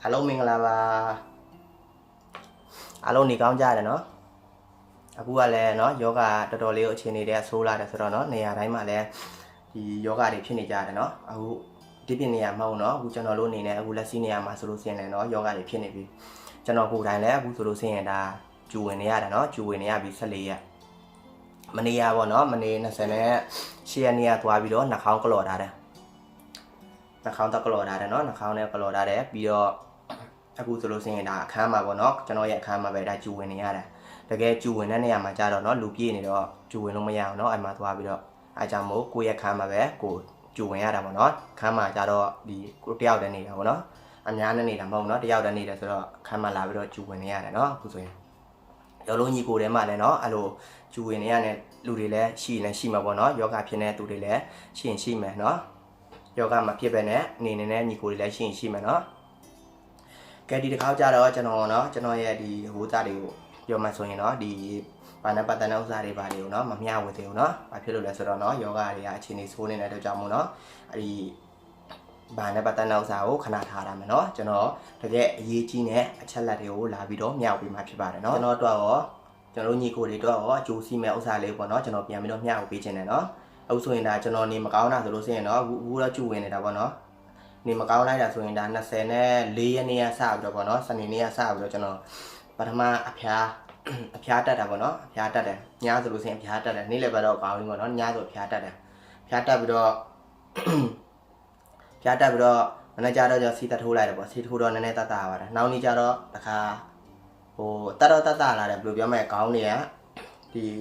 အားလုံးမင်္ဂလာပါအားလုံးနေကောင်းကြတယ်နော်အခုကလည်းနော်ယောဂတော်တော်လေးကိုအခြေအနေတွေဆိုးလာတယ်ဆိုတော့နော်နေရာတိုင်းမှာလည်းဒီယောဂတွေဖြစ်နေကြတယ်နော်အခုဒီပြင်းနေရမဟုတ်နော်အခုကျွန်တော်တို့အနေနဲ့အခုလက်ရှိနေရမှာဆိုလို့ရှိရင်လည်းနော်ယောဂတွေဖြစ်နေပြီကျွန်တော်ကိုယ်တိုင်လည်းအခုဆိုလို့ရှိရင်ဒါကျူဝင်နေရတယ်နော်ကျူဝင်နေရပြီ14ရက်မနေ့ကပေါ့နော်မနေ့20နဲ့10ရက်နေ့ကသွားပြီးတော့နှာခေါင်းကလော်ထားတယ်နှာခေါင်းတက်ကလော်ထားတယ်နော်နှာခေါင်းနဲ့ကလော်ထားတယ်ပြီးတော့အခုဆိုလို့ရှိရင်ဒါအခန်းမှာပေါ့နော်ကျွန်တော်ရဲ့အခန်းမှာပဲဒါကျူဝင်နေရတယ်တကယ်ကျူဝင်တဲ့နေရာမှာကြာတော့နော်လူပြေးနေတော့ကျူဝင်လို့မရအောင်နော်အဲ့မှာသွားပြီးတော့အားကြောင့်မို့ကိုယ့်ရဲ့ခန်းမှာပဲကိုကျူဝင်ရတာပေါ့နော်ခန်းမှာကြာတော့ဒီကိုတယောက်တည်းနေတာပေါ့နော်အများနဲ့နေတာမဟုတ်နော်တယောက်တည်းနေတယ်ဆိုတော့ခန်းမှာလာပြီးတော့ကျူဝင်နေရတယ်နော်အခုဆိုရင်ရောလုံးကြီးကိုထဲမှာလည်းနော်အဲ့လိုကျူဝင်နေရတဲ့လူတွေလည်းရှိမှာပေါ့နော်ယောဂဖြစ်နေတဲ့သူတွေလည်းရှိမယ်နော်ယောဂမဖြစ်ပဲနဲ့အနေနဲ့ညီကိုတွေလည်းရှိမယ်နော်ကဲဒီတစ်ခါကြတော့ကျွန်တော်ရဲ့ဒီဟိုးသားတွေကိုပြောမှဆိုရင်တော့ဒီဘာနဲ့ပတ်သက်တဲ့ဥစ္စာတွေပါတွေကိုနော်မမျှဝေသေးဘူးနော်ဘာဖြစ်လို့လဲဆိုတော့နော်ယောဂတွေကအခြေအနေဆိုးနေတဲ့အတွက်ကြောင့်မို့နော်အဲ့ဒီဘာနဲ့ပတ်သက်တဲ့ဥစ္စာကိုခဏထားရမယ်နော်ကျွန်တော်တကယ်အရေးကြီးတဲ့အချက်လက်တွေကိုလာပြီးတော့မျှဝေပေးမှဖြစ်ပါတယ်နော်ကျွန်တော်တို့ရောကျွန်တော်ညီကိုတွေတို့ရောအကျိုးစီးမဲ့ဥစ္စာလေးပေါ့နော်ကျွန်တော်ပြန်ပြီးတော့မျှဝေပေးခြင်းတယ်နော်အခုဆိုရင်ဒါကျွန်တော်နေမကောင်းတာဆိုလို့ဆိုရင်တော့အခုတော့ကျူဝင်နေတာပေါ့နော်နေမကောင်းလိုက်တာဆိုရင်ဒါ24ရက်နေ့ကစပြီးတော့ပေါ့နော်စနေနေ့ကစပြီးတော့ကျွန်တော်ပထမအဖျားတက်တာပေါ့နော်အဖျားတက်တယ်ညဆိုလို့ဆိုရင်အဖျားတက်တယ်နေ့လည်းပဲတော့ကောင်းပြီပေါ့နော်ညဆိုအဖျားတက်တယ်အဖျားတက်ပြီးတော့မနေ့ကျတော့စီတက်ထိုးလိုက်တယ်ပေါ့စီထိုးတော့နည်းနည်းတတ်တာပါတယ်နောက်နေ့ကျတော့တခါဟိုတတ်လာတယ်ဘယ်လိုပြောမလဲခေါင်းတွေ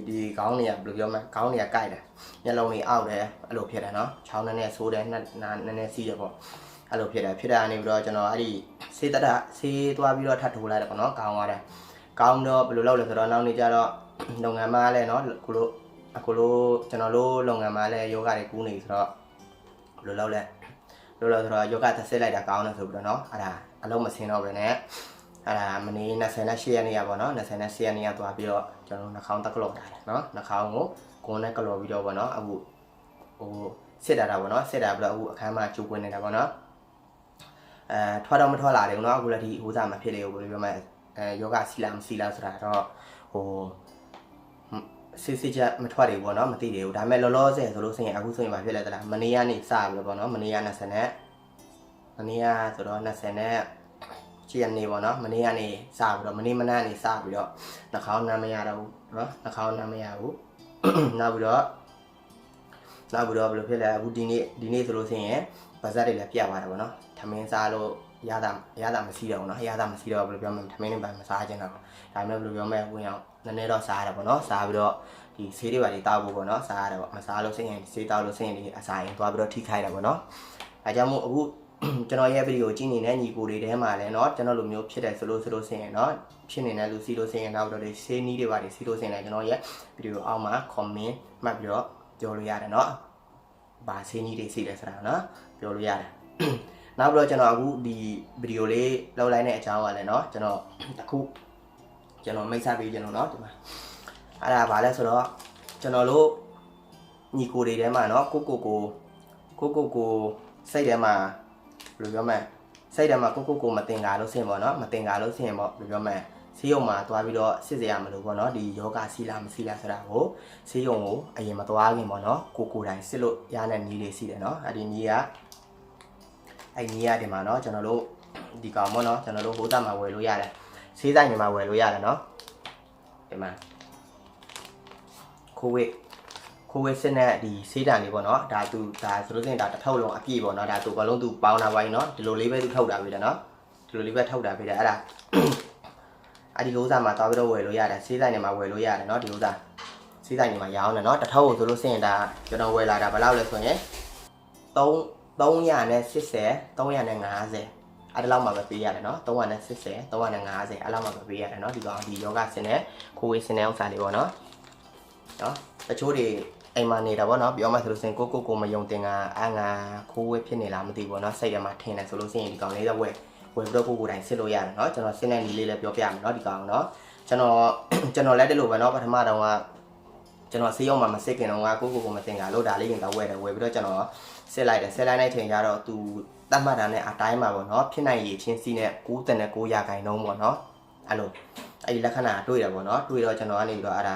ကဒီခေါင်းတွေကဘယ်လိုပြောမလဲခေါင်းတွေကကိုက်တယ်မျက်လုံးတွေအောက်တယ်အဲ့လိုဖြစ်တယ်နော်ချောင်းနည်းနည်းဆိုးတယ်နည်းနည်းစီးတယ်ပေါ့အဲ့လိုဖြစ်တယ်ဖြစ်တာနေပြီးတော့ကျွန်တော်အဲ့ဒီဆေးသွားပြီးတော့ထပ်ထိုးလိုက်တယ်ပေါ့နော်ကောင်းသွားတယ်ကောင်းတော့ဘယ်လိုလုပ်လဲဆိုတော့နောက်နေ့ကျတော့လုပ်ငန်းမှာလဲနော်အခုလိုကျွန်တော်တို့လုပ်ငန်းမှာလဲယောဂတွေကူးနေဆိုတော့ဘယ်လိုလုပ်လဲဆိုတော့ယောဂသက်စစ်လိုက်တာကောင်းတယ်ဆိုပြီးတော့နော်အဲ့ဒါအလုံးမစင်းတော့ပဲနဲ့အဲ့ဒါမနေ့28ရက်နေ့ကပေါ့နော်28ရက်နေ့ကသွားပြီးတော့ကျွန်တော်နှာခေါင်းတက်ကလော်တာတယ်နော်နှာခေါင်းကိုကွန်းနဲ့ကလော်ပြီးတော့ပေါ့နော်အခုဟိုစစ်တာပေါ့နော်စစ်တာပြီးတော့အခုအခန်းမှာကျူပွင့်နေတာပေါ့နော်ထွက်တော့မထွက်လာတယ်နော်အခုလည်းဒီဟိုစားမဖြစ်လေဘူးဘယ်လိုပြောမလဲယောဂစီလာမစီလာဆိုတာတော့ဟိုစစ်ချက်မထွက်တယ်ပေါ့နော်မသိသေးဘူးဒါပေမဲ့လောလောဆယ်ဆိုလို့ဆိုရင်အခုဆိုရင်ဘာဖြစ်လဲတလားမနေ့ကနေစပြီးတော့ပေါ့နော်မနေ့က20နဲ့မနေ့ကဆိုတော့20နဲ့ချီရနေပေါ့နော်မနေ့ကနေစပြီးတော့မနေ့မနက်ကနေစပြီးတော့နှာခေါင်းနားမရတော့ဘူးနော်နှာခေါင်းနားမရဘူးနောက်ပြီးတော့ဘယ်လိုဖြစ်လဲအခုဒီနေ့ဆိုလို့ဆိုရင်ပါဇက်တွေလည်းပြတ်သွားတယ်ပေါ့နော်ထမင်းစားလို့ရတာမရှိတော့ဘူးနော်ရတာမရှိတော့ဘယ်လိုပြောမလဲထမင်းနဲ့ပါမစားချင်တော့ဒါပေမဲ့ဘယ်လိုပြောမလဲဝင်အောင်နည်းနည်းတော့စားရတယ်ပေါ့နော်စားပြီးတော့ဒီဆေးတွေပါလေးတောက်ဖို့ပေါ့နော်စားရတယ်ပေါ့မစားလို့ဆိုရင်ဆေးတောက်လို့ဆိုရင်ဒီအစာရင်သွားပြီးတော့ထိခိုက်တာပေါ့နော်အဲကြောင့်မို့အခုကျွန်တော်ရဲ့ဗီဒီယိုကြည့်နေတဲ့ညီကိုတွေထဲမှာလည်းเนาะကျွန်တော်လိုမျိုးဖြစ်တယ်ဆိုလို့ဆိုရင်เนาะဖြစ်နေတဲ့လူစီလို့ဆိုရင်နောက်တော့ဒီဆေးနီးတွေပါစီလို့ဆိုရင်လည်းကျွန်တော်ရဲ့ဗီဒီယိုအောက်မှာ comment မှတ်ပြီးတော့ပြောလို့ရတယ်เนาะဘာဆေးနီးတွေစီလဲဆိုတာเนาะပြောလို့ရတယ်နောက်ပြီးတော့ကျွန်တော်အခုဒီဗီဒီယိုလေးလောက်လိုက်တဲ့အကြောင်းကလည်းเนาะကျွန်တော်မိတ်ဆက်ပေးကျွန်တော်เนาะဒီမှာအဲ့ဒါဘာလဲဆိုတော့ကျွန်တော်တို့ညီကိုတွေထဲမှာเนาะကိုစိတ်ထဲမှာဘယ်လိုပြောမလဲစိတ်ထဲမှာကိုမတင်ကားလို့ဆင်ပေါ့နော်မတင်ကားလို့ဆင်ပေါ့ဘယ်လိုပြောမလဲဆေးရုံမှာသွားပြီးတော့စစ်စရာမလိုပေါ့နော်ဒီယောဂစီလာမစီလာဆိုတာကိုဆေးရုံကိုအရင်မသွားခင်ပေါ့နော်ကိုတိုင်စစ်လို့ရတဲ့နည်းလေးရှိတယ်နော်အဲ့ဒီနည်းကဒီမှာနော်ကျွန်တော်တို့ဒီကောင်ပေါ့နော်ကျွန်တော်တို့ဟိုးသားမှာဝယ်လို့ရတယ်ဆေးဆိုင်တွေမှာဝယ်လို့ရတယ်နော်ဒီမှာကိုဝေးစစ်နဲ့ဒီဆေးတံလေးပေါ့နော်ဒါဆိုလို့ရှိရင်ဒါတစ်ထုပ်လုံးအပြည့်ပေါ့နော်ဒါသူဘလုံးသူပေါင်းတာပါ යි နော်ဒီလိုလေးပဲသူထုတ်တာပဲတယ်နော်ဒီလိုလေးပဲထုတ်တာပဲတယ်အဲ့ဒါအဲ့ဒီဥစ္စာမှာသွားပြီးတော့ဝယ်လို့ရတယ်ဆေးဆိုင်တွေမှာဝယ်လို့ရတယ်နော်ဒီဥစ္စာဆေးဆိုင်တွေမှာရောင်းတယ်နော်တစ်ထုပ်ဆိုလို့ရှိရင်ဒါကျွန်တော်ဝယ်လာတာဘယ်လောက်လဲဆိုရင်380 350အဲ့ဒါလောက်မှပဲပေးရတယ်နော်380 350အဲ့လောက်မှပဲပေးရတယ်နော်ဒီကောင်ဒီယောဂစင်နဲ့ခိုးဝေးစင်တဲ့ဥစ္စာလေးပေါ့နော်တချို့တွေအိမ်မှာနေတာပေါ့နော်ပြောမှဆိုလို့ရှိရင်ကိုမယုံတင်ကအငါခိုးဝဲဖြစ်နေလားမသိဘူးပေါ့နော်စိတ်ထဲမှာထင်တယ်ဆိုလို့ရှိရင်ဒီကောင်လေးတော့ဝယ်ပြီးတော့ကိုတိုင်စစ်လို့ရတယ်နော်ကျွန်တော်စစ်တဲ့နည်းလေးလည်းပြောပြမယ်နော်ဒီကောင်နော်ကျွန်တော်လည်းတလို့ပဲနော်ပထမတော့ကကျွန်တော်ဆေးရုံမှာမစစ်ခင်တော့ကကိုမတင်ကလို့ဒါလေးရင်တော့ဝယ်ပြီးတော့ကျွန်တော်စစ်လိုက်တဲ့ချိန်ကျတော့သူ တတ်မှတ်တာနဲ့အတိုင်းမှာပေါ့နော်ဖြစ်နိုင်ရည်ချင်းစီနဲ့99ရာခိုင်နှုန်းပေါ့နော်အဲ့လိုအဲ့ဒီလက္ခဏာတွေ့တယ်ပေါ့နော်တွေ့တော့ကျွန်တော်ကနေပြီးတော့အဲ့ဒါ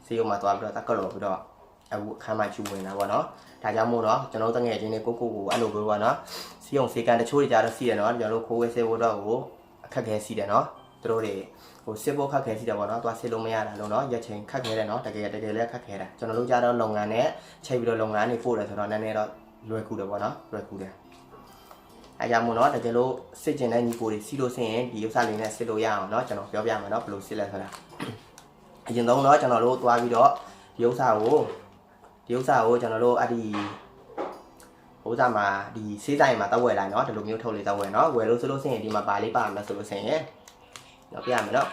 ဆေးရုံမှာသွားပြီးတော့တက်ကလော်ပြီးတော့အခုအခန်းမှာကျူဝင်တာပေါ့နော်ဒါကြောင့်မို့တော့ကျွန်တော်တငယ်ချင်းတွေကိုအဲ့လိုပဲပေါ့နော်ဆေးရုံဆေးကန်တချို့တွေကြတော့စီးတယ်နော်ကျွန်တော်တို့ခိုးဝဲဆေးဖို့တော့ကိုအခက်ခဲစီးတယ်နော်သူတို့တွေဟိုစစ်ဖို့ခက်ခဲစီးတယ်ပေါ့နော်သွားစစ်လို့မရတာလို့နော်ရက်ချိန်ခက်ခဲတယ်နော်တကယ်လည်းခက်ခဲတာကျွန်တော်တို့ကြတော့လုပ်ငန်းနဲ့ချိန်ပြီးတော့လုပ်ငန်းတွေပို့တယ်ဆိုတော့နည်းနည်းတော့လွယ်ကူတယ်ပေါ့နော်လွယ်ကူတယ်အဲကြောင့်မို့နော်တကယ်လို့စစ်ကျင်တဲ့ညီကိုတွေစီးလို့ဆင်းရင်ဒီဥစ္စာလေးနဲ့စစ်လို့ရအောင်နော်ကျွန်တော်ပြောပြမယ်နော်ဘယ်လိုစစ်လဲဆိုတာအရင်ဆုံးတော့ကျွန်တော်တို့သွားပြီးတော့ဒီဥစ္စာကိုကျွန်တော်တို့အဲ့ဒီဥစ္စာမှာဒီစေးဆိုင်မှာတောက်ဝယ်လိုက်နော်ဒီလိုမျိုးထုတ်လေးတောက်ဝယ်နော်ဝယ်လို့ဆိုလို့ဆင်းရင်ဒီမှာပါလေးပါမယ်ဆိုလို့ဆင်းရင်တော့ပြရမယ်နော်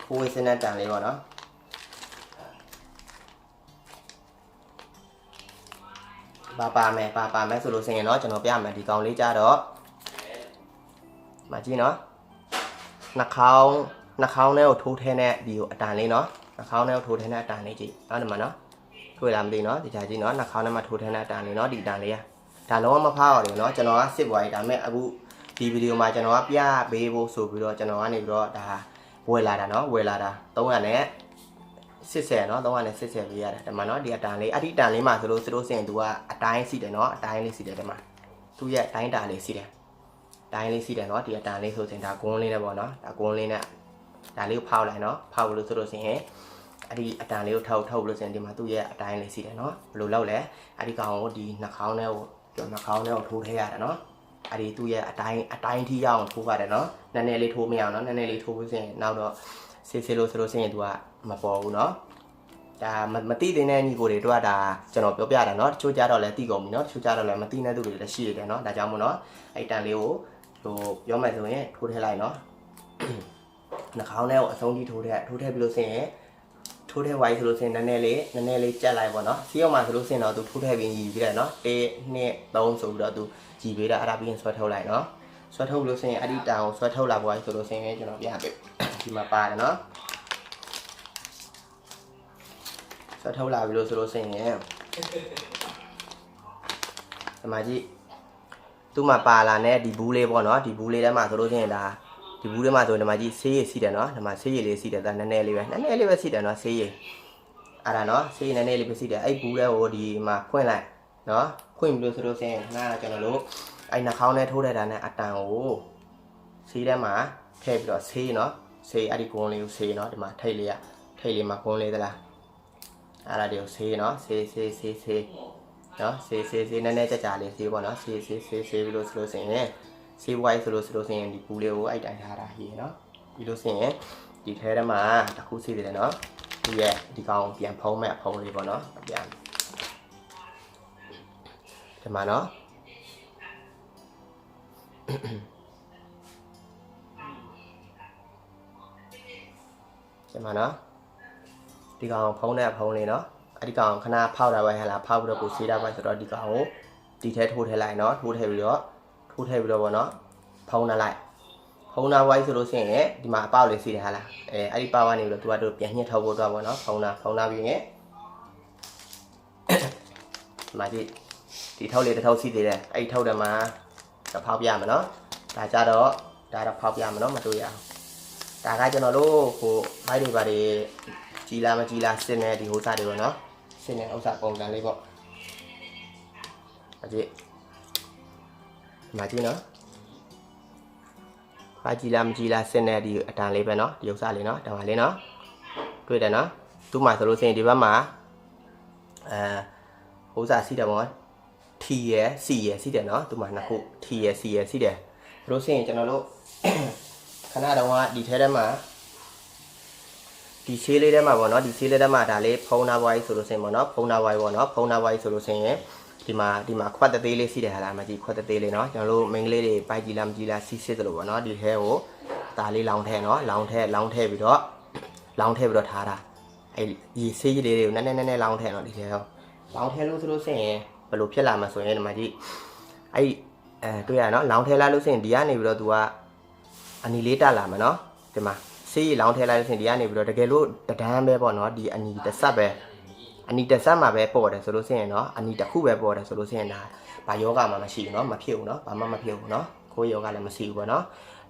ခိုးဝေးစင်းတဲ့တန်လေးပေါ့နော်ပါမယ်ဆိုလို့ဆင်းရင်တော့ကျွန်တော်ပြမယ်ဒီကောင်လေးကြတော့မကြည့်နော်နှာခေါင်းထဲကိုထိုးထဲနဲ့ဒီကိုအတန်လေးနော်နှာခေါင်းထဲကိုထိုးထဲနဲ့အတန်လေးကြည့်နော်ဒီမှာနော်တွေ့လားမသိနော်ဒီကြည့်နော်နှာခေါင်းထဲမှာထိုးထဲနဲ့အတန်လေးနော်ဒီအတန်လေးကဒါလုံးဝမဖောက်ရဘူးနော်ကျွန်တော်ကစစ်ပွားရေးဒါပေမဲ့အခုဒီဗီဒီယိုမှာကျွန်တော်ကပြပေးဖို့ဆိုပြီးတော့ကျွန်တော်ကနေပြီးတော့ဒါဝယ်လာတာနော်ဝယ်လာတာ300နဲ့80နော်380ပေးရတယ်ဒီမှာနော်ဒီအတန်လေးအဲ့ဒီအတန်လေးမှာဆိုလို့စင်သူကအတိုင်းစီတယ်နော်အတိုင်းလေးစီတယ်ဒီမှာသူ့ရဲ့အတိုင်းတာလေးစီတယ်တိုင်းလေးစီတယ်နော်ဒီအတန်လေးဆိုရင်ဒါကွန်းလေးနဲ့ပေါ့နော်ဒါကွန်းလေးနဲ့ဒါလေးကိုဖောက်လိုက်နော်ဖောက်လို့ဆိုလို့ရှိရင်အဲ့ဒီအတန်လေးကိုထုတ်လို့ဆိုရင်ဒီမှာသူ့ရဲ့အတိုင်းလေးစီတယ်နော်ဘယ်လိုလုပ်လဲအဲ့ဒီကောင်ကိုဒီနှာခေါင်းထဲကိုထိုးထည့်ရတယ်နော်အဲ့ဒီသူ့ရဲ့အတိုင်းထိရအောင်ထိုးရတယ်နော်နည်းနည်းလေးထိုးမရအောင်နော်နည်းနည်းလေးထိုးလို့ဆိုရင်နောက်တော့ဆေးလို့ဆိုလို့ရှိရင်သူကမပေါ်ဘူးနော်ဒါမသိတဲ့ညီကိုတွေတို့ကဒါကျွန်တော်ပြောပြတာเนาะတချို့ကြတော့လည်းသိကုန်ပြီเนาะတချို့ကြတော့လည်းမသိတဲ့သူတွေလည်းရှိရတယ်เนาะဒါကြောင့်မို့เนาะအဲ့တန်လေးကိုဟိုပြောမယ်ဆိုရင်ထိုးထည့်လိုက်เนาะနှာခေါင်းထဲကိုအဆုံးကြီးထိုးထည့်ပြီးလို့ဆိုရင်ထိုးထည့်ဝိုင်းဆိုလို့ဆိုရင်နည်းနည်းလေးကြက်လိုက်ပေါ့เนาะစီးအောင်မှာဆိုလို့ဆိုရင်တော့သူထိုးထည့်ပြီးညီပြီးတယ်เนาะ1 2 3ဆိုပြီးတော့သူညီပေးတာအဲ့ဒါပြီးရင်ဆွဲထုတ်လိုက်เนาะဆွဲထုတ်လို့ဆိုရင်အဲ့ဒီတန်ကိုဆွဲထုတ်လာပွားဆိုလို့ဆိုရင်ကျွန်တော်ပြပေးဒီမှာပါတယ်เนาะထုတ်လာပြီလို့ဆိုလို့ဆိုရင်ဒီမှာကြည့်သူ့မှာပါလာတဲ့ဒီဘူးလေးပေါ့နော်ဒီဘူးလေးထဲမှာဆိုလို့ဆိုရင်ဒါဒီဘူးထဲမှာဆိုရင်ဒီမှာကြည့်ဆေးရည်စီးတယ်နော်ဒီမှာဆေးရည်လေးစီးတယ်ဒါနည်းနည်းလေးပဲစီးတယ်နော်ဆေးရည်အဲ့ဒါနော်ဆေးရည်နည်းနည်းလေးပဲစီးတယ်အဲ့ဘူးလေးကိုဒီမှာဖွင့်လိုက်နော်ဖွင့်ပြီးလို့ဆိုလို့ဆိုရင်ခဏကျွန်တော်တို့အဲ့နှာခေါင်းထဲထိုးထည့်တာနဲ့အတန်ကိုဆေးထဲမှာထည့်ပြီးတော့ဆေးနော်ဆေးအဲ့ဒီကွန်းလေးကိုဆေးနော်ဒီမှာထိတ်လေးမှာကွန်းလေးသလားအဲ့ဒါတွေကိုဆေးနော်ဆေးနော်ဆေးနည်းနည်းကြလေးဆေးပေါ့နော်ဆေးပြီးလို့ဆိုလို့ဆိုရင်ဆေးဝိုင်းဆိုလို့ဆိုရင်ဒီပူလေးကိုအဲ့တိုင်းထားတာဟိနော်ပြီးလို့ဆိုရင်ဒီထဲထဲမှာတစ်ခုဆေးတယ်နော်ဒီရဲ့ဒီကောင်ပြန်ဖုံးမဲ့အဖုံးလေးပေါ့နော်ပြန်ဒီမှာနော်ဒီမှာနော်ဒီကောင်ဖုံးတဲ့အဖုံးလေးနော်အဲ့ဒီကောင်ခဏဖောက်တာပဲဟဲ့လားဖောက်ပြီးတော့ကိုဆေးတာပဲဆိုတော့ဒီကောင်ကိုဒီထဲထိုးထည့်လိုက်နော်ထိုးထည့်ပြီးတော့ပေါ့နော်ဖုံးနာလိုက်ဖုံးနာဝိုင်းဆိုလို့ရှိရင်ဒီမှာအပေါက်လေးစီးတယ်ဟာလားအဲ့ဒီပေါက်ကနေပြီးတော့သူကပြန်ညှစ်ထုတ်ဖို့တော့ပေါ့နော်ဖုံးနာပြီးရင်ဒီမှာဒီထုတ်လေးတစ်ထုတ်စီးသေးတယ်အဲ့ဒီထုတ်တယ်မှာဖောက်ပြမယ်နော်ဒါကြတော့ဖောက်ပြမယ်နော်မတွေ့ရအောင်ဒါကကျွန်တော်တို့ဟိုဘိုက်တွေပါတွေကြီးလားမကြီးလားစစ်နေဒီဟိုစားတွေပေါ့နော်စစ်နေဥစ္စာပုံစံလေးပေါ့အကြည့်မကြည့်နော်ဘာကြီးလားမကြီးလားစစ်နေဒီအတန်လေးပဲနော်ဒီဥစ္စာလေးနော်တံပါလေးနော်တွေ့တယ်နော်သူ့မှာဆိုလို့ရှိရင်ဒီဘက်မှာဥစ္စာစီးတယ်ပေါ့ထီရယ်စီရယ်စီးတယ်နော်သူ့မှာနှစ်ခုထီရယ်စီရယ်စီးတယ်ဘလို့ရှိရင်ကျွန်တော်တို့ခဏတော့ကဒီထဲထဲမှာဒီဆေးလေးထဲမှာပေါ့နော်ဒီဆေးလေးထဲမှာဒါလေးဖုံးနာဝိုင်းဆိုလို့ဆိုရင်ပေါ့နော်ဖုံးနာဝိုင်းပေါ့နော်ဖုံးနာဝိုင်းဆိုလို့ဆိုရင်ဒီမှာခွက်တသေးလေးစီးတယ်ဟာလားမကြည့်ခွက်တသေးလေးနော်ကျွန်တော်တို့မိန်းကလေးတွေပိုက်ကြည့်လားမကြည့်လားစီးစစ်တယ်လို့ပေါ့နော်ဒီထဲကိုဒါလေးလောင်းထဲနော်လောင်းထဲပြီးတော့ထားတာအဲ့ဒီဆေးကြီးလေးတွေကိုနည်းနည်းလောင်းထဲနော်ဒီထဲရောလောင်းထဲလို့ဆိုလို့ဆိုရင်ဘယ်လိုဖြစ်လာမှာဆိုရင်ဒီမှာကြည့်အဲ့တွေ့ရနော်လောင်းထဲလာလို့ဆိုရင်ဒီကနေပြီးတော့ तू ကအနီလေးတက်လာမှာနော်ဒီမှာဆေးရည်လောင်းထဲလိုက်လို့ဆိုရင်ဒီကနေပြီးတော့တကယ်လို့တဒန်းပဲပေါ့နော်ဒီအနီတစ်ဆက်ပဲ အနီတစ်ဆက်မှာပဲပေါ်တယ်ဆိုလို့ရှိရင်เนาะအနီတစ်ခုပဲပေါ်တယ်ဆိုလို့ရှိရင်ဒါဘာယောဂမှမရှိဘူးเนาะမဖြစ်ဘူးเนาะဘာမှမဖြစ်ဘူးเนาะခိုးယောဂလည်းမရှိဘူးပေါ့เนาะ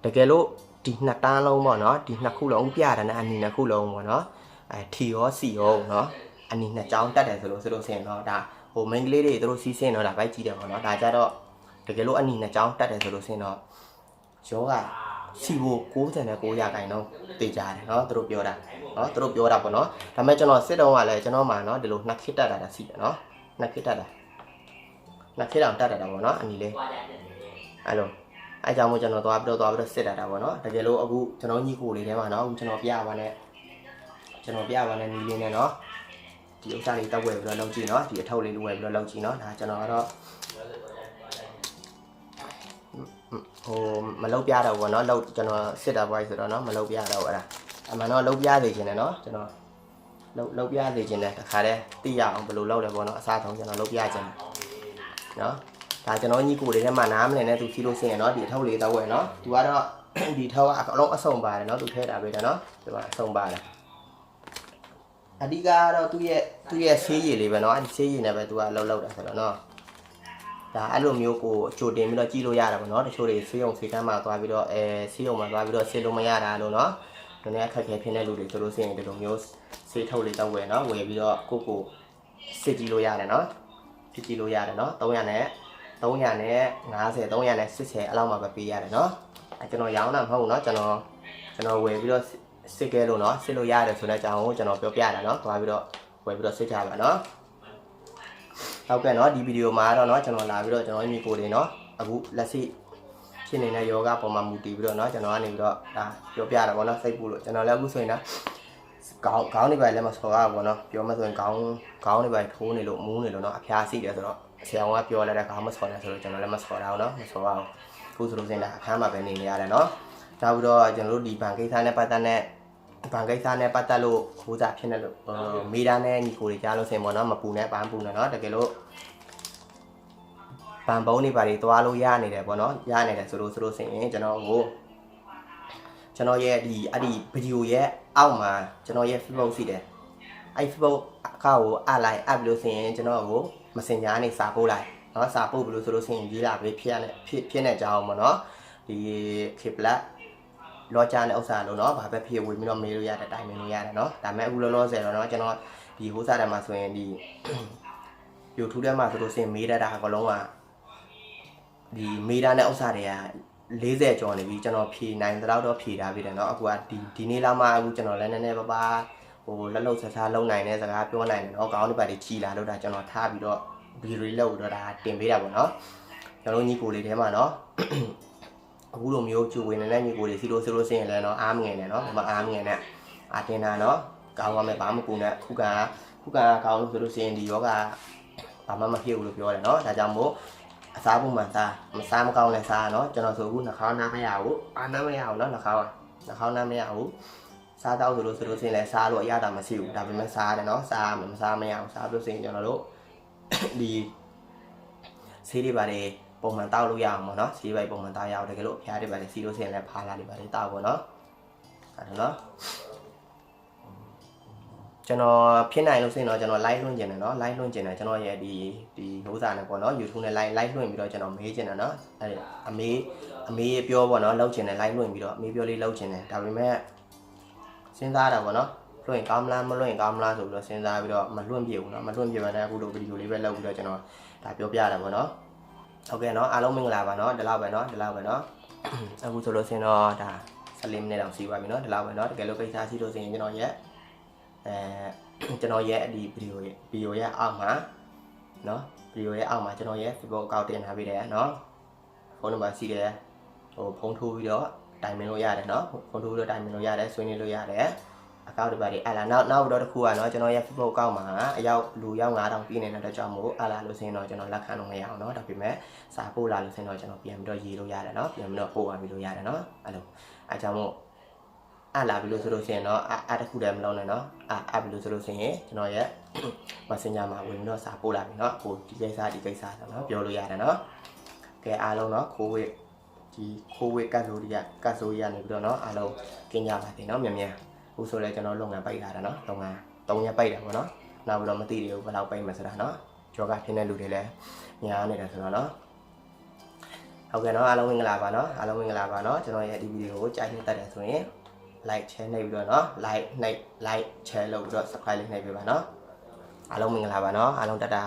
တကယ်လို့ဒီနှစ်တန်းလုံးပေါ့เนาะဒီနှစ်ခုလုံးပြတယ်နဲ့အနီနှစ်ခုလုံးပေါ့เนาะထီရောစီရောเนาะအနီနှစ်ကြောင်းတက်တယ်ဆိုလို့ရှိရင်เนาะဒါဟို main ကလေးတွေသူတို့စီးစင်းတော့ဒါဘိုက်ကြည့်တယ်ပေါ့เนาะဒါကြတော့တကယ်လို့အနီနှစ်ကြောင်းတက်တယ်ဆိုလို့ရှိရင်တော့ယောဂစီဖို့69ရာခိုင်နှုန်းတေချာတယ်เนาะသူတို့ပြောတာเนาะသူတို့ပြောတာပေါ့เนาะဒါပေမဲ့ကျွန်တော်စစ်တော့ကလည်းကျွန်တော်မှเนาะဒီလိုနှစ်ခေတ်တက်တာစီတယ်เนาะနှစ်ခေတ်တက်တာနှစ်ခေတ်တောင်တက်တာပေါ့เนาะအနီလေးအဲ့လိုအဲကြောင့်မို့ကျွန်တော်သွားပြီးတော့စစ်တာပေါ့เนาะတကယ်လို့အခုကျွန်တော်ညီကိုလေးထဲမှာเนาะအခုကျွန်တော်ပြပါနဲ့နီးလေးနဲ့เนาะဒီဥစ္စာလေးတောက်ဝယ်ပြီးတော့လောက်ကြည့်เนาะဒီအထောက်လေးလိုဝယ်ပြီးတော့လောက်ကြည့်เนาะဒါကျွန်တော်ကတော့ဟိုမလောက်ပြတော့ဘောเนาะလောက်ကျွန်တော်စစ်တာပွဲဆိုတော့เนาะမလောက်ပြတော့အဲ့ဒါအမှန်တော့လောက်ပြသေးခြင်းနဲ့เนาะကျွန်တော်လောက်ပြသေးခြင်းနဲ့တခါတည်းသိရအောင်ဘယ်လိုလောက်လဲပေါ့เนาะအစားဆုံးကျွန်တော်လောက်ပြခြင်းเนาะဒါကျွန်တော်ညီကိုလေးထဲမှာနားမလည်နဲ့သူဖြီးလို့စင်ရเนาะဒီအထောက်လေးတောက်ဝယ်เนาะသူကတော့ဒီထောက်ကအလုံးအစုံပါတယ်เนาะသူထဲတာပဲเนาะဒီမှာအစုံပါတယ်အဓိကကတော့သူ့ရဲ့ဆေးရည်လေးပဲเนาะအဲဒီဆေးရည်နဲ့ပဲသူကလောက်တာဆိုတော့เนาะဒါအဲ့လိုမျိုးကိုကြိုတင်ပြီးတော့ကြည့်လို့ရတာပေါ့เนาะတချို့တွေဆေးရုံဆေးကမ်းမှာသွားပြီးတော့ဆေးရုံမှာသွားပြီးတော့ဆေးလို့မရတာလို့เนาะဒီနေ့အခက်အခဲဖြစ်နေလူတွေဆိုလို့ရှိရင်ဒီလိုမျိုးဆေးထုတ်လေးတော့ဝယ်เนาะဝယ်ပြီးတော့ကိုစစ်ကြည့်လို့ရတယ်เนาะဖြစ်ကြည့်လို့ရတယ်เนาะ350 380အဲ့လောက်မှာပဲပေးရတယ်เนาะအဲကျွန်တော်ရောင်းတာမဟုတ်ဘူးเนาะကျွန်တော်ဝယ်ပြီးတော့စစ်ခဲ့လို့เนาะစစ်လို့ရတယ်ဆိုတဲ့အကြောင်းကိုကျွန်တော်ပြောပြတာเนาะသွားပြီးတော့ဝယ်ပြီးတော့စစ်ကြပါเนาะဟုတ်ကဲ့เนาะဒီဗီဒီယိုမှာတော့เนาะကျွန်တော်လာပြီးတော့ကျွန်တော်ညီကိုတွေเนาะအခုလက်ရှိဖြစ်နေတဲ့ယောဂပုံမှာမူတည်ပြီးတော့เนาะကျွန်တော်ကနေပြီးတော့ဒါပြောပြတာပေါ့เนาะစိတ်ပူလို့ကျွန်တော်လည်းအခုဆိုရင်ခေါင်းတွေပဲလည်းမဆော်ရဘူးပေါ့เนาะပြောမှဆိုရင်ခေါင်းတွေပဲထိုးနေလို့မူးနေလို့เนาะအဖျားစီးတယ်ဆိုတော့ဆရာကပြောလိုက်တဲ့ခေါင်းမဆော်နဲ့ဆိုတော့ကျွန်တော်လည်းမဆော်ရအောင်เนาะမဆော်ရအောင်အခုဆိုလို့စင်တာအခန်းမှာပဲနေနေရတယ်เนาะနောက်ပြီးတော့ကျွန်တော်တို့ဒီဘဏ်ကိစ္စနဲ့ပတ်သက်လို့ခိုးစားဖြစ်နေလို့မိသားနဲ့ညီကိုတွေကြားလို့စင်ပေါ့เนาะမပူနဲ့ပန်းပူနဲ့เนาะတကယ်လို့ပန်ပုံးတွေပါတွေသွားလို့ရနေတယ်ပေါ့เนาะရနေတယ်ဆိုလို့စင်ရင်ကျွန်တော်ရဲ့ဒီအဲ့ဒီဗီဒီယိုရဲ့အောက်မှာကျွန်တော်ရဲ့ Facebook ရှိတယ်အဲ့ Facebook အကောင့်ကိုအလိုက်အပ်လို့စင်ရင်ကျွန်တော်ကို Messenger နဲ့စာပို့လိုက်เนาะစာပို့ပြီးလို့ဆိုလို့စင်ရေးလာပြီးဖြစ်နေကြအောင်ပေါ့เนาะဒီ Kiplat လောချာနဲ့ဥစ္စာလို့เนาะဘာပဲဖြစ်ဝင်ပြီးတော့မေးလို့ရတဲ့တိုင်မင်းလို့ရတယ်เนาะဒါပေမဲ့အခုလောလောဆယ်တော့เนาะကျွန်တော်ဒီဟိုးစားတယ်မှာဆိုရင်ဒီ YouTube ထဲမှာဆိုလို့စင်မေးတတ်တာအကလုံးကဒီမေးတာနဲ့ဥစ္စာတွေက40ကျော်နေပြီကျွန်တော်ဖြေနိုင်တော့ဖြေထားပြီတယ်เนาะအခုကဒီနေ့လောက်မှအခုကျွန်တော်လည်းနည်းနည်းပါဟိုလက်လုံးဆက်စားလုံးနိုင်တဲ့စကားပြောနိုင်တယ်เนาะကောင်းတဲ့ဘက်တွေကြီးလာလို့ဒါကျွန်တော်ထားပြီးတော့ဗီဒီယိုလောက်ပြီးတော့ဒါတင်ပေးတာပေါ့เนาะကျွန်တော်ညီကိုလေးထဲမှာเนาะအခုလိုမျိုးကျူဝင်နေတဲ့ညီကိုလေးစီလို့စင်ရင်လည်းเนาะအားမငယ်နဲ့เนาะမအားမငယ်နဲ့အာတင်တာเนาะကောင်းရမယ်ဘာမှမကူနဲ့ခုကကောင်းလို့ဆိုလို့စင်ဒီယောဂဘာမှမဖြစ်ဘူးလို့ပြောတယ်เนาะဒါကြောင့်မို့အစားပုံမှန်စားမစားမကောင်းလဲစားเนาะကျွန်တော်ဆိုအခုနှာခေါင်းနားမရဘူးအာနားမရဘူးเนาะနှာခေါင်းနားမရဘူးစားတော့ဆိုလို့စင်လဲစားလို့အရတာမရှိဘူးဒါပေမဲ့စားတယ်เนาะစားမစားမရအောင်စားလို့စင်ကျွန်တော်တို့ဒီဆေးတွေပါတယ်ပုံမှန်တောက်လို့ရအောင်ပေါ့เนาะဆေးပိုက်ပုံမှန်တောက်ရအောင်တကယ်လို့အဖျားတွေပါတယ်စီလို့စင်လဲဖားလာတွေပါတယ်တောက်ပေါ့เนาะအဲ့ဒါเนาะကျွန်တော်ဖြစ်နိုင်လို့စင်တော့ကျွန်တော် live လွှင့်ကျင်တယ်เนาะ live လွှင့်ကျင်တယ်ကျွန်တော်ရဲ့ဒီဟိုးစာနဲ့ပေါ့เนาะ YouTube နဲ့ live လွှင့်ပြီးတော့ကျွန်တော်မေးကျင်တယ်เนาะအဲ့အမေပြောပေါ့เนาะလောက်ကျင်တယ် live လွှင့်ပြီးတော့အမေပြောလေးလောက်ကျင်တယ်ဒါပေမဲ့စဉ်းစားတာပေါ့เนาะလွှင့်ကောင်းမလားမလွှင့်ကောင်းမလားဆိုပြီးတော့စဉ်းစားပြီးတော့မလွှင့်ပြဘူးเนาะမလွှင့်ပြပါနဲ့အခုလိုဗီဒီယိုလေးပဲလုပ်ပြီးတော့ကျွန်တော်ဒါပြောပြတာပေါ့เนาะဟုတ်ကဲ့เนาะအားလုံးမင်္ဂလာပါเนาะဒီလောက်ပဲเนาะအခုဆိုလို့စင်တော့ဒါ14မိနစ်လောက်ရှိပါပြီเนาะဒီလောက်ပဲเนาะတကယ်လို့ကိစ္စရှိလို့စင်ရင်ကျွန်တော်ရဲ့ဒီဗီဒီယိုရဲ့အောက်မှာเนาะဗီဒီယိုရဲ့အောက်မှာကျွန်တော်ရဲ့ Facebook အကောင့်တင်ထားပေးတယ်เนาะဖုန်းနံပါတ်ရှိတယ်ဟိုဖုန်းထိုးပြီးတော့တိုင်မင်လို့ရတယ်เนาะဖုန်းထိုးပြီးတော့တိုင်မင်လို့ရတယ်ဆွေးနွေးလို့ရတယ်အကောင့်တွေပါဒီအလားနောက်တော့တစ်ခုကเนาะကျွန်တော်ရဲ့ Facebook အကောင့်မှာအရောက်လူရောက်9000ပြည့်နေတဲ့အတွက်ကြောင့်မို့အလားလို့စင်တော့ကျွန်တော်လက်ခံလို့မရအောင်เนาะဒါပေမဲ့စာပို့လာလို့စင်တော့ကျွန်တော်ပြန်ပြီးတော့ရေးလို့ရတယ်เนาะပြန်ပြီးတော့ပို့ပါပြီးလို့ရတယ်เนาะအဲ့လိုအဲကြောင့်မို့လာပြီလို့ဆိုလို့ရှိရင်တော့တခုတည်းမလုံးနဲ့เนาะပြီလို့ဆိုလို့ရှိရင်ကျွန်တော်ရဲ့ Messenger မှာဝင်ပြီးတော့စာပို့လာပြီเนาะကိုဒီကိစ္စဆိုเนาะပြောလို့ရတယ်เนาะကဲအားလုံးเนาะကိုဝေကတ်ဆိုရီကနေပြီးတော့เนาะအားလုံးကျင်းကြပါစေเนาะမြန်အခုဆိုလဲကျွန်တော်လုပ်ငန်းပိတ်လာတာเนาะလုပ်ငန်း3ရက်ပိတ်တယ်ပေါ့เนาะ နောက်ပြီးတော့မသိတယ်ဘယ်လောက်ပိတ်မယ်ဆိုတာနော်ယောဂဖြစ်နေလူတွေလည်းညာနေတယ်ဆိုတော့နော်ဟုတ်ကဲ့နော်အားလုံးမင်္ဂလာပါနော်အားလုံးမင်္ဂလာပါနော်ကျွန်တော်ရဲ့ဒီဗီဒီယိုကိုကြိုက်နေတတ်တယ်ဆိုရင် like share နှိပ်ပြီးတော့နော် like share လုပ်ပြီးတော့ subscribe လေးနှိပ်ပေးပါနော်အားလုံးမင်္ဂလာပါနော်အားလုံးတတာ